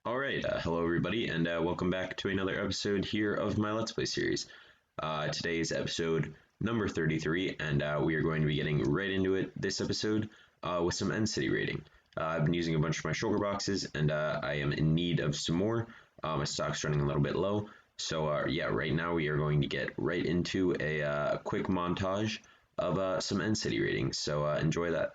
Alright, hello everybody, and welcome back to another episode here of my Let's Play series. Today is episode number 33, and we are going to be getting right into it this episode with some End City raiding. I've been using a bunch of my shulker boxes, and I am in need of some more. My stock's running a little bit low, so yeah, right now we are going to get right into a quick montage of some End City raiding, so enjoy that.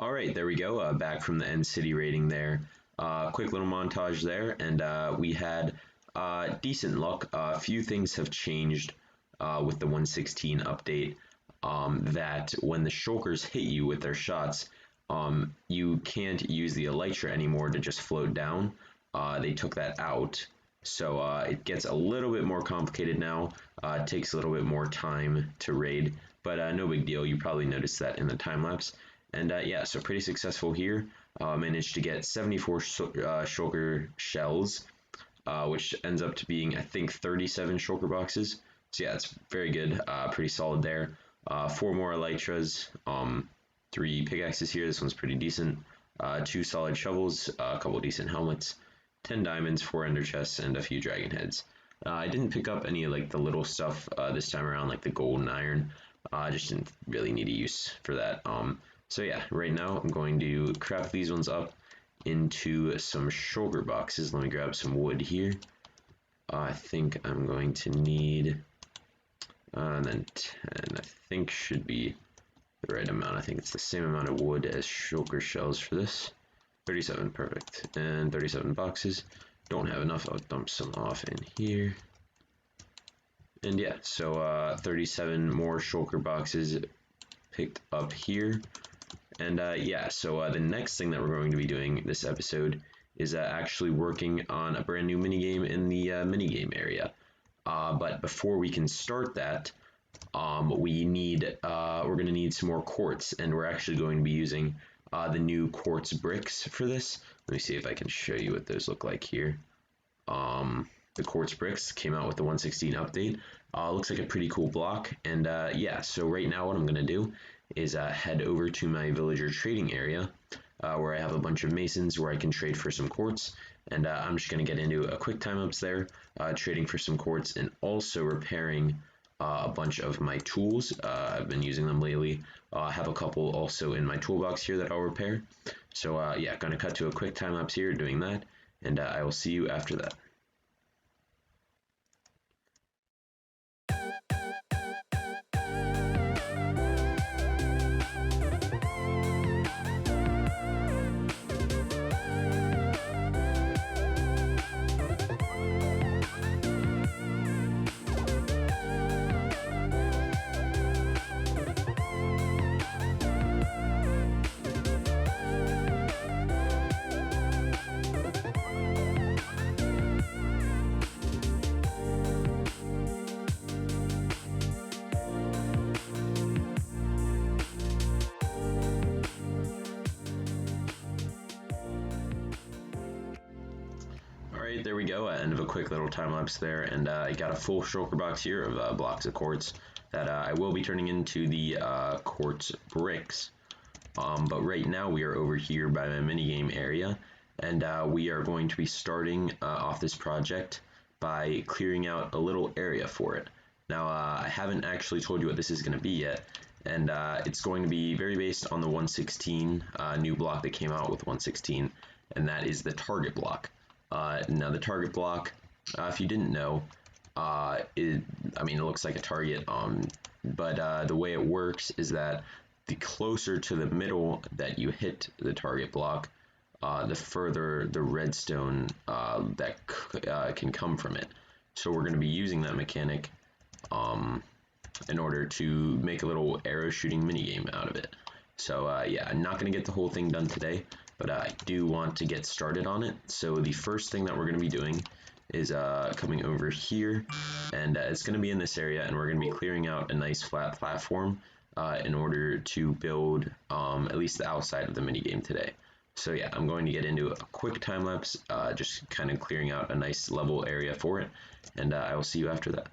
All right, there we go. Back from the end city rating there. Quick little montage there, and we had decent luck. A few things have changed with the 116 update. That when the shulkers hit you with their shots, you can't use the elytra anymore to just float down. They took that out. So it gets a little bit more complicated now. It takes a little bit more time to raid, but no big deal. You probably noticed that in the time lapse. And yeah, so pretty successful here. Managed to get 74 shulker shells, which ends up to being, I think, 37 shulker boxes. So yeah, it's very good, pretty solid there. 4 more elytras, 3 pickaxes here. This one's pretty decent. 2 solid shovels, a couple decent helmets, 10 diamonds, 4 ender chests, and a few dragon heads. I didn't pick up any like the little stuff this time around, like the gold and iron. I just didn't really need a use for that. So yeah, right now I'm going to craft these ones up into some shulker boxes. Let me grab some wood here. I think I'm going to need, and then 10, I think should be the right amount. I think it's the same amount of wood as shulker shells for this. 37, perfect. And 37 boxes. Don't have enough, I'll dump some off in here. And yeah, so 37 more shulker boxes picked up here. And yeah, so the next thing that we're going to be doing this episode is actually working on a brand new minigame in the minigame area. But before we can start that, we're going to need some more quartz, and we're actually going to be using the new quartz bricks for this. Let me see if I can show you what those look like here. The quartz bricks came out with the 116 update. Looks like a pretty cool block, and yeah, so right now what I'm going to do is head over to my villager trading area, where I have a bunch of masons where I can trade for some quartz, and I'm just going to get into a quick time ups there, trading for some quartz and also repairing a bunch of my tools. I've been using them lately. I have a couple also in my toolbox here that I'll repair. So yeah, going to cut to a quick time lapse here doing that, and I will see you after that. There we go, end of a quick little time lapse there, and I got a full shulker box here of blocks of quartz that I will be turning into the quartz bricks. But right now we are over here by my minigame area, and we are going to be starting off this project by clearing out a little area for it. Now I haven't actually told you what this is going to be yet, and it's going to be very based on the 116 new block that came out with 116, and that is the target block. Now the target block, if you didn't know, it looks like a target, but the way it works is that the closer to the middle that you hit the target block, the further the redstone that can come from it. So we're going to be using that mechanic in order to make a little arrow shooting minigame out of it. So yeah, I'm not going to get the whole thing done today, but I do want to get started on it. So the first thing that we're going to be doing is coming over here, and it's going to be in this area, and we're going to be clearing out a nice flat platform in order to build at least the outside of the minigame today. So yeah, I'm going to get into a quick time lapse, just kind of clearing out a nice level area for it, and I will see you after that.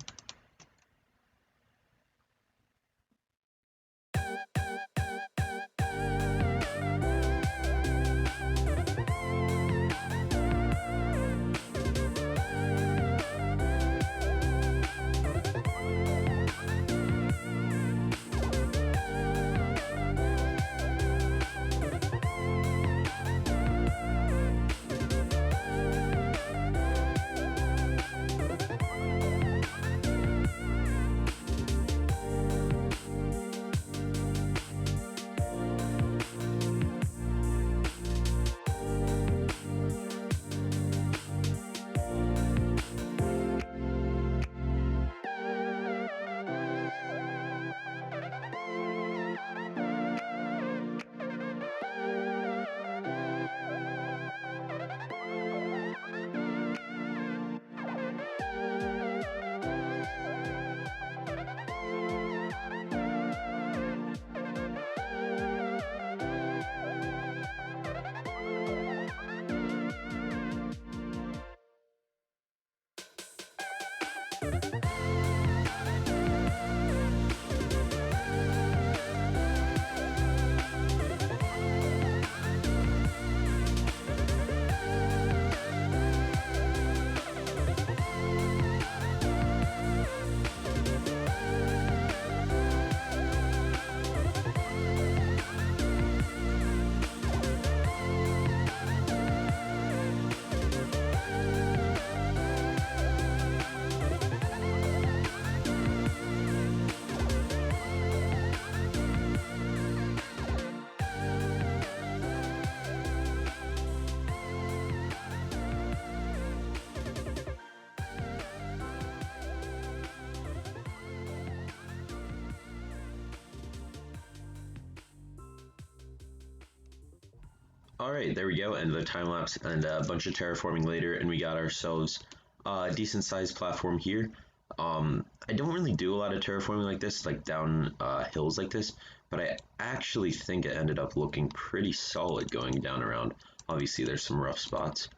All right, there we go, and the time lapse and a bunch of terraforming later, and we got ourselves a decent sized platform here. I don't really do a lot of terraforming like this, like down hills like this, but I actually think it ended up looking pretty solid going down around. Obviously, there's some rough spots,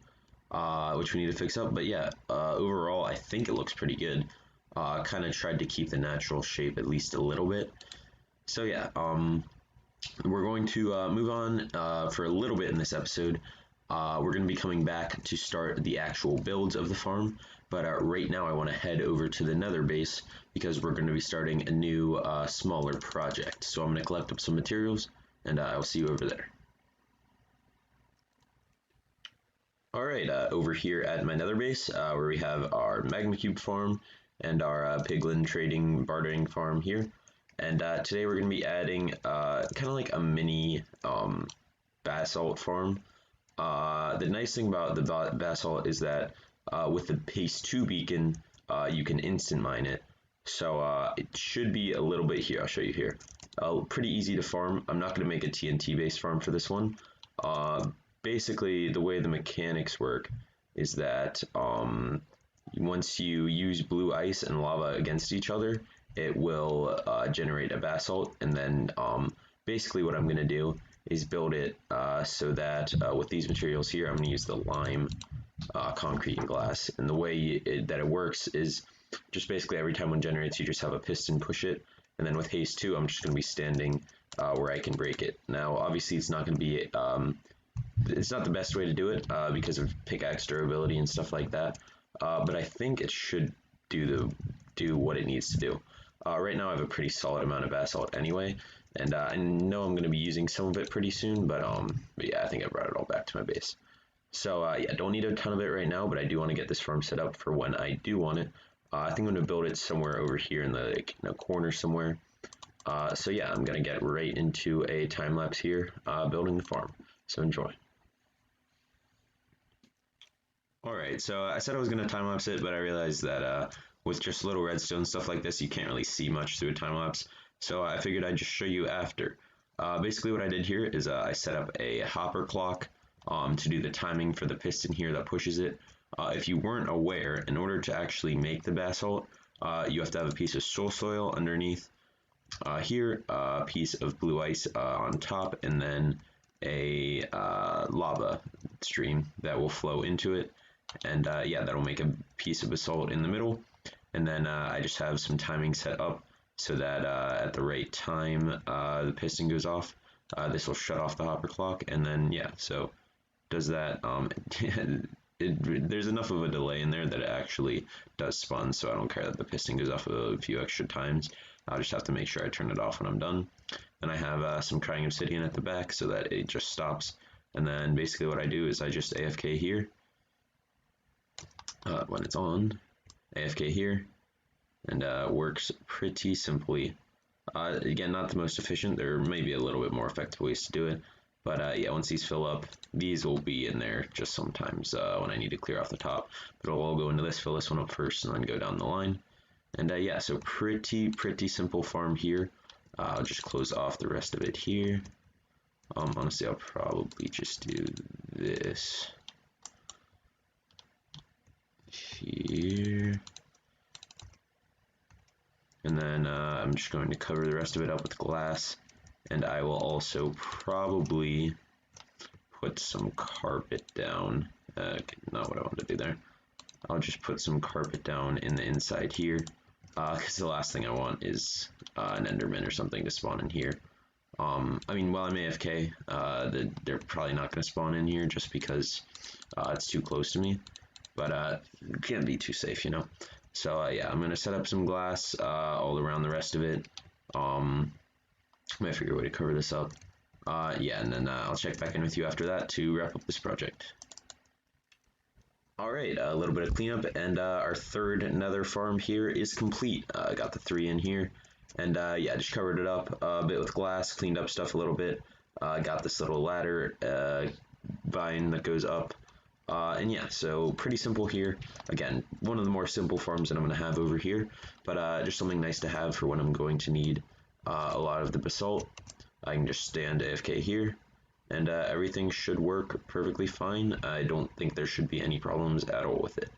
which we need to fix up, but yeah, overall, I think it looks pretty good. Kind of tried to keep the natural shape at least a little bit. So yeah, we're going to move on for a little bit in this episode. We're going to be coming back to start the actual builds of the farm, but right now I want to head over to the nether base because we're going to be starting a new smaller project. So I'm going to collect up some materials, and I'll see you over there. Alright, over here at my nether base, where we have our magma cube farm and our piglin trading bartering farm here. And today we're going to be adding kind of like a mini basalt farm. The nice thing about the basalt is that with the pace 2 beacon, you can instant mine it. So it should be a little bit here. I'll show you here. Pretty easy to farm. I'm not going to make a TNT based farm for this one. Basically, the way the mechanics work is that once you use blue ice and lava against each other, it will generate a basalt, and then basically what I'm going to do is build it so that with these materials here, I'm going to use the lime, concrete, and glass. And the way that it works is just basically every time one generates, you just have a piston push it, and then with haste 2, I'm just going to be standing where I can break it. Now, obviously, it's not going to be it's not the best way to do it because of pickaxe durability and stuff like that, but I think it should do what it needs to do. Right now I have a pretty solid amount of basalt anyway, and I know I'm going to be using some of it pretty soon, but yeah, I think I brought it all back to my base. So yeah, don't need a ton of it right now, but I do want to get this farm set up for when I do want it. I think I'm going to build it somewhere over here in the corner somewhere. So yeah, I'm going to get right into a time lapse here building the farm. So enjoy. Alright, so I said I was going to time lapse it, but I realized that with just little redstone stuff like this, you can't really see much through a time lapse. So I figured I'd just show you after. Basically what I did here is I set up a hopper clock to do the timing for the piston here that pushes it. If you weren't aware, in order to actually make the basalt, you have to have a piece of soil underneath. Here, a piece of blue ice on top, and then a lava stream that will flow into it. And yeah, that'll make a piece of basalt in the middle. And then I just have some timing set up so that at the right time the piston goes off. This will shut off the hopper clock, and then yeah, so does that. There's enough of a delay in there that it actually does spun, so I don't care that the piston goes off a few extra times. I'll just have to make sure I turn it off when I'm done. Then I have some crying obsidian at the back so that it just stops. And then basically what I do is I just AFK here. When it's on, AFK here, and works pretty simply. Again, not the most efficient. There may be a little bit more effective ways to do it, but yeah, once these fill up, these will be in there just sometimes when I need to clear off the top. But it'll all go into this, fill this one up first, and then go down the line. And yeah, so pretty simple farm here. I'll just close off the rest of it here. Honestly, I'll probably just do this here, and then I'm just going to cover the rest of it up with glass, and I will also probably put some carpet down. Okay, not what I wanted to do there. I'll just put some carpet down in the inside here, because the last thing I want is an Enderman or something to spawn in here. I mean, while I'm AFK, they're probably not going to spawn in here just because it's too close to me, but can't be too safe, you know? So yeah, I'm going to set up some glass all around the rest of it. Might figure a way to cover this up. Yeah, and then I'll check back in with you after that to wrap up this project. Alright, a little bit of cleanup, and our third nether farm here is complete. Got the 3 in here, and yeah, just covered it up a bit with glass, cleaned up stuff a little bit, got this little ladder vine that goes up, and yeah, so pretty simple here. Again, one of the more simple farms that I'm going to have over here, but just something nice to have for when I'm going to need a lot of the basalt. I can just stand AFK here, and everything should work perfectly fine. I don't think there should be any problems at all with it.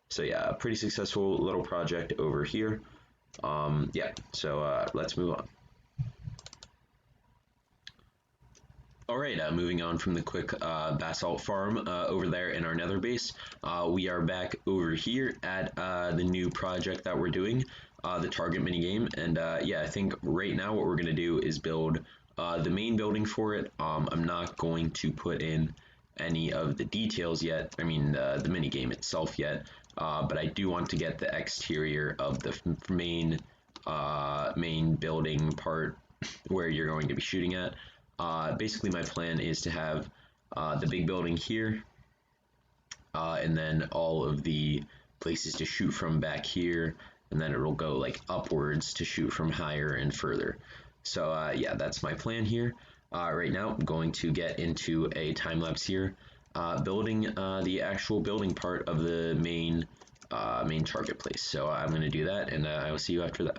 So yeah, a pretty successful little project over here. Yeah, so let's move on. Alright, moving on from the quick basalt farm over there in our nether base, we are back over here at the new project that we're doing, the target minigame, and yeah, I think right now what we're going to do is build the main building for it. I'm not going to put in any of the details yet, I mean the minigame itself yet, but I do want to get the exterior of the main building part where you're going to be shooting at. Basically my plan is to have the big building here, and then all of the places to shoot from back here, and then it'll go like upwards to shoot from higher and further. So yeah, that's my plan here. Right now I'm going to get into a time lapse here, building the actual building part of the main target place. So I'm going to do that, and I will see you after that.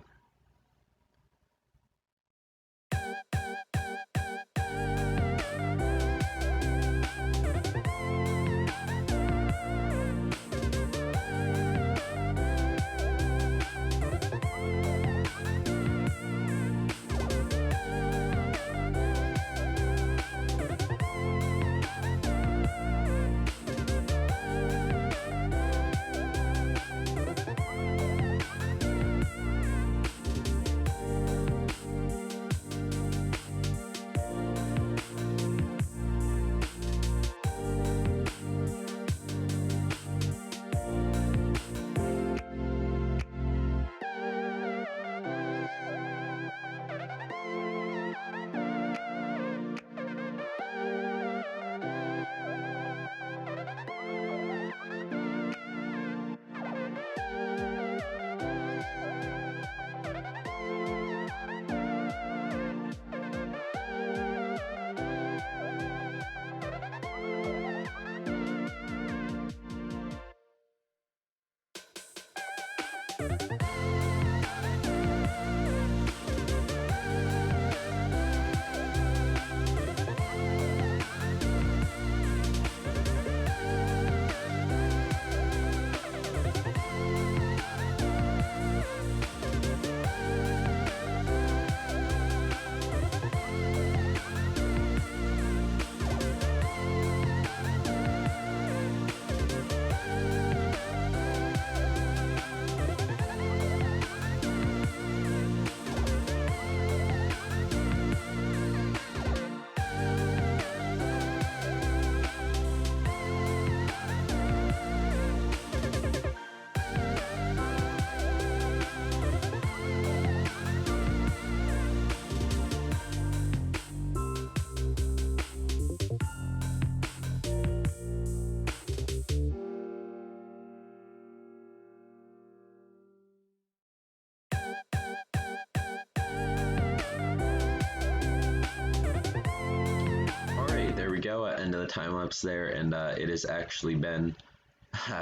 Go at end of the time lapse there, and it has actually been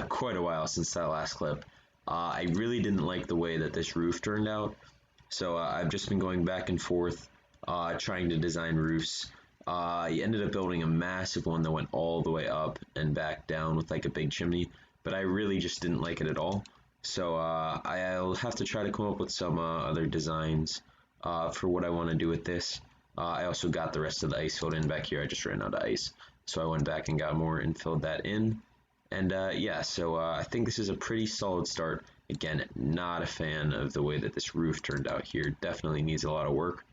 quite a while since that last clip. I really didn't like the way that this roof turned out, so I've just been going back and forth trying to design roofs. I ended up building a massive one that went all the way up and back down with like a big chimney, but I really just didn't like it at all. So I'll have to try to come up with some other designs for what I want to do with this. I also got the rest of the ice filled in back here. I just ran out of ice, so I went back and got more and filled that in. And yeah, so I think this is a pretty solid start. Again, not a fan of the way that this roof turned out here. Definitely needs a lot of work.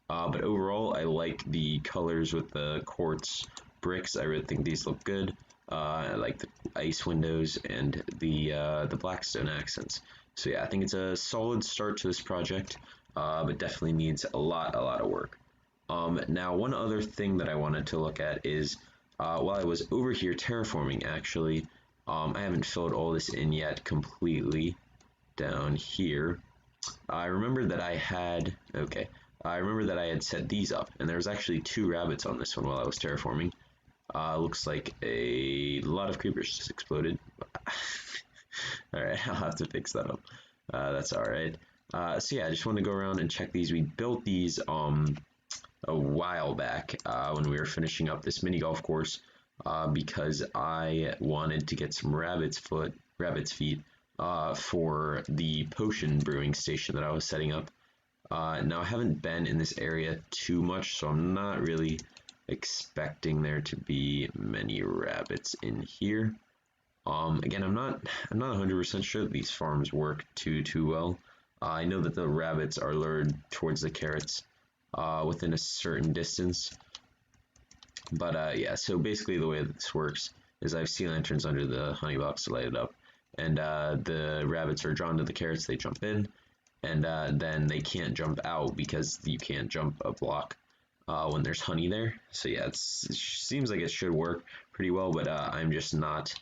But overall, I like the colors with the quartz bricks. I really think these look good. I like the ice windows and the blackstone accents. So yeah, I think it's a solid start to this project, but definitely needs a lot of work. Now, one other thing that I wanted to look at is while I was over here terraforming, actually, I haven't filled all this in yet completely down here. I remember that I had, okay, I remember that I had set these up, and there was actually 2 rabbits on this one while I was terraforming. Looks like a lot of creepers just exploded. Alright, I'll have to fix that up. That's alright. So yeah, I just wanted to go around and check these. We built these a while back when we were finishing up this mini golf course because I wanted to get some rabbit's feet for the potion brewing station that I was setting up. Now I haven't been in this area too much, so I'm not really expecting there to be many rabbits in here. Again, I'm not 100% sure that these farms work too well. I know that the rabbits are lured towards the carrots within a certain distance, but yeah. So basically, the way that this works is I have sea lanterns under the honey box to light it up, and the rabbits are drawn to the carrots. They jump in, and then they can't jump out because you can't jump a block when there's honey there. So yeah, it seems like it should work pretty well, but I'm just not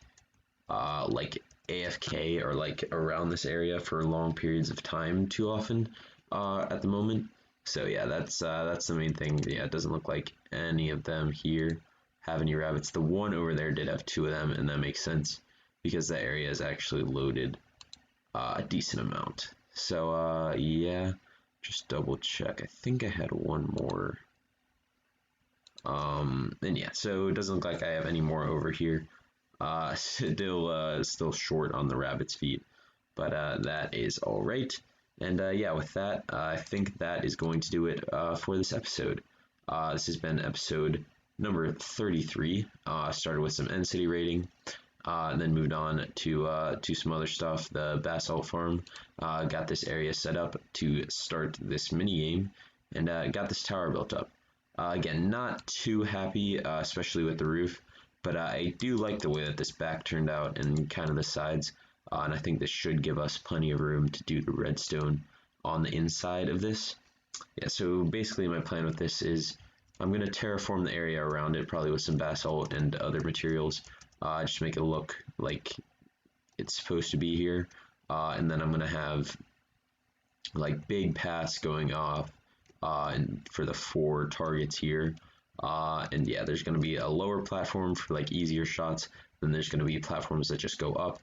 like AFK or like around this area for long periods of time too often at the moment. So yeah, that's the main thing. Yeah, it doesn't look like any of them here have any rabbits. The one over there did have 2 of them, and that makes sense because that area is actually loaded a decent amount. So yeah, just double check. I think I had one more. And yeah, so it doesn't look like I have any more over here. Still short on the rabbit's feet, but that is all right. And yeah, with that, I think that is going to do it for this episode. This has been episode number 33. Started with some End City raiding, then moved on to some other stuff. The Basalt farm. Got this area set up to start this mini game, and got this tower built up. Again, not too happy, especially with the roof, but I do like the way that this back turned out and kind of the sides, and I think this should give us plenty of room to do the redstone on the inside of this. Yeah, so basically my plan with this is I'm going to terraform the area around it, probably with some basalt and other materials, just to make it look like it's supposed to be here, and then I'm going to have like big paths going off and for the 4 targets here. And yeah, there's going to be a lower platform for like easier shots. Then there's going to be platforms that just go up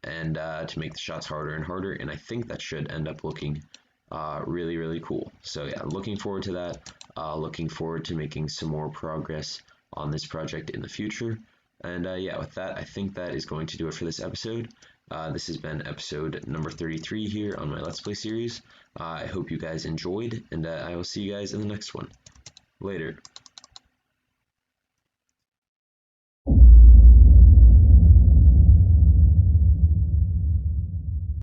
and to make the shots harder and harder. And I think that should end up looking really cool. So yeah, looking forward to that. Looking forward to making some more progress on this project in the future. And yeah, with that, I think that is going to do it for this episode. This has been episode number 33 here on my Let's Play series. I hope you guys enjoyed, and I will see you guys in the next one. Later.